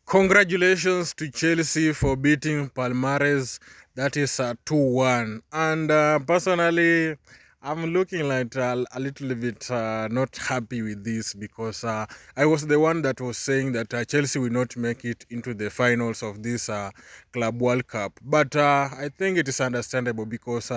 Congratulations to Chelsea for beating Palmares. That is 2-1. And personally, I'm looking like a little bit not happy with this because I was the one that was saying that Chelsea will not make it into the finals of this Club World Cup. But I think it is understandable because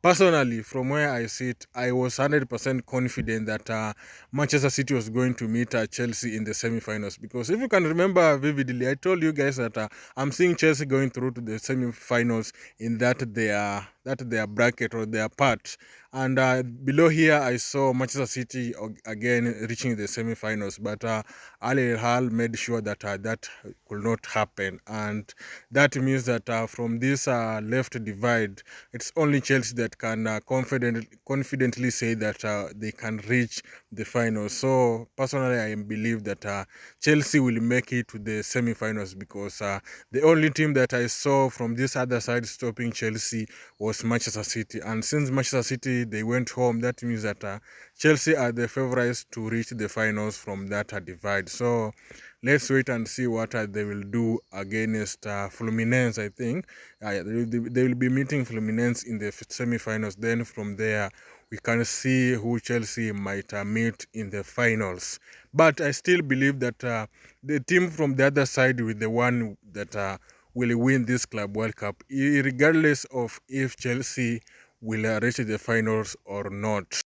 personally, from where I sit, I was 100% confident that Manchester City was going to meet Chelsea in the semi-finals. Because if you can remember vividly, I told you guys that I'm seeing Chelsea going through to the semi-finals in that their bracket or their part. And below here, I saw Manchester City again reaching the semi-finals. But Al Hilal made sure that that could not happen. And that means that from this left divide, it's only Chelsea that can confidently say that they can reach the final. So personally, I believe that Chelsea will make it to the semi-finals because the only team that I saw from this other side stopping Chelsea was Manchester City. And since Manchester City they went home, that means that Chelsea are the favorites to reach the finals from that divide. So let's wait and see what they will do against Fluminense. I think they will be meeting Fluminense in the semi-finals. Then from there, we can see who Chelsea might meet in the finals. But I still believe that the team from the other side will be the one that will win this Club World Cup, regardless of if Chelsea will reach the finals or not.